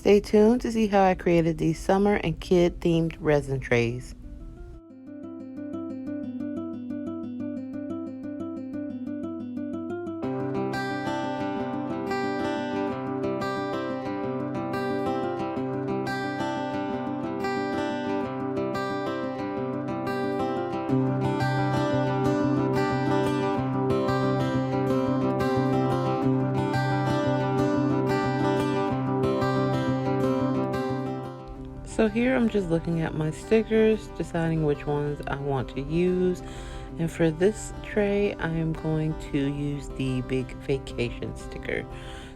Stay tuned to see how I created these summer and kid themed resin trays. So here I'm just looking at my stickers, deciding which ones I want to use. And for this tray, I am going to use the big vacation sticker.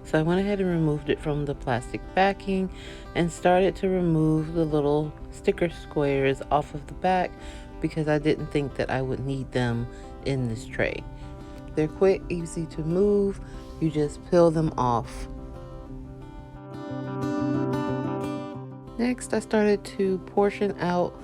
So I went ahead and removed it from the plastic backing and started to remove the little sticker squares off of the back because I didn't think that I would need them in this tray. They're quick, easy to move. You just peel them off. Next, I started to portion out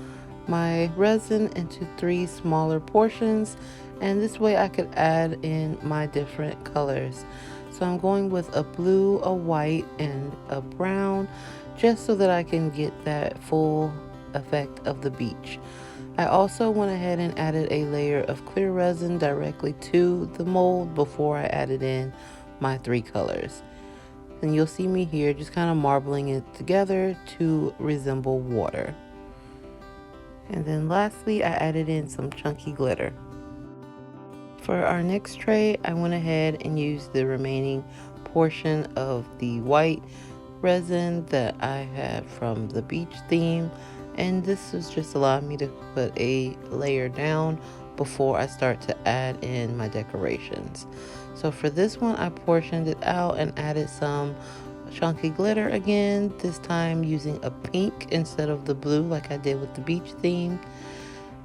my resin into 3 smaller portions, and this way I could add in my different colors. So I'm going with a blue, a white, and a brown, just so that I can get that full effect of the beach. I also went ahead and added a layer of clear resin directly to the mold before I added in my 3 colors. And you'll see me here just kind of marbling it together to resemble water. And then lastly, I added in some chunky glitter. For our next tray, I went ahead and used the remaining portion of the white resin that I had from the beach theme, and this was just allowing me to put a layer down before I start to add in my decorations. So for this one, I portioned it out and added some chunky glitter again, this time using a pink instead of the blue like I did with the beach theme.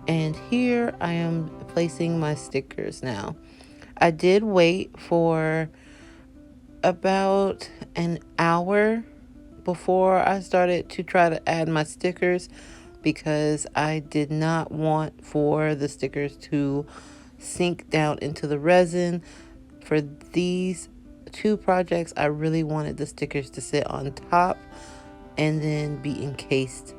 And here I am placing my stickers now. I did wait for about an hour before I started to try to add my stickers because I did not want for the stickers to sink down into the resin. For these 2 projects, I really wanted the stickers to sit on top and then be encased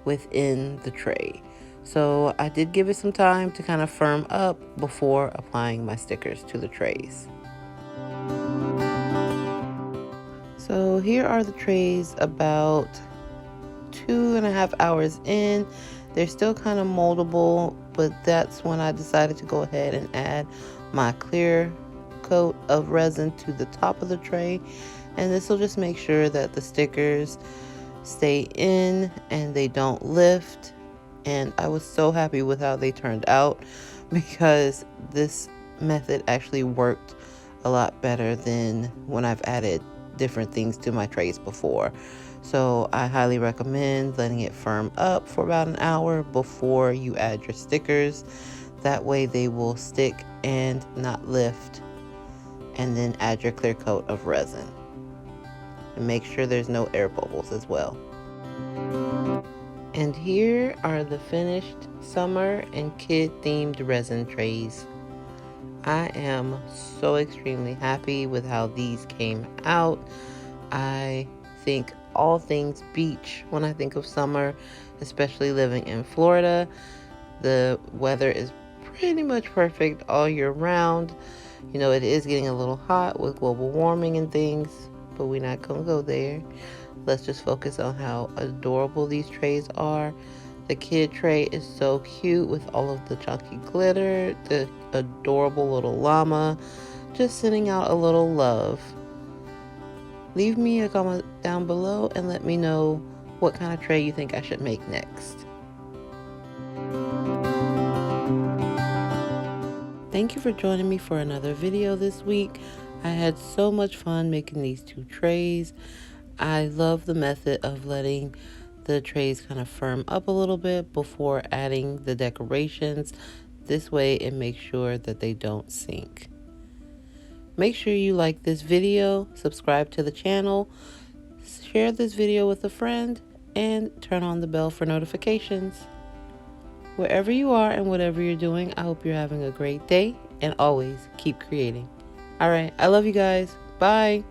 within the tray. So I did give it some time to kind of firm up before applying my stickers to the trays. So here are the trays about 2.5 hours in. They're still kind of moldable, but that's when I decided to go ahead and add my clear coat of resin to the top of the tray, and this will just make sure that the stickers stay in and they don't lift. And I was so happy with how they turned out because this method actually worked a lot better than when I've added different things to my trays before. So I highly recommend letting it firm up for about an hour before you add your stickers. That way they will stick and not lift. And then add your clear coat of resin. And make sure there's no air bubbles as well. And here are the finished summer and kid themed resin trays. I am so extremely happy with how these came out. I think all things beach when I think of summer, especially living in Florida. The weather is pretty much perfect all year round. You know, it is getting a little hot with global warming and things, but we're not gonna go there. Let's just focus on how adorable these trays are. The kid tray is so cute with all of the chunky glitter, the adorable little llama, just sending out a little love. Leave me a comment down below and let me know what kind of tray you think I should make next. Thank you for joining me for another video this week. I had so much fun making these 2 trays. I love the method of letting the trays kind of firm up a little bit before adding the decorations. This way it makes sure that they don't sink. Make sure you like this video, subscribe to the channel, share this video with a friend, and turn on the bell for notifications. Wherever you are and whatever you're doing, I hope you're having a great day, and always keep creating. All right, I love you guys. Bye.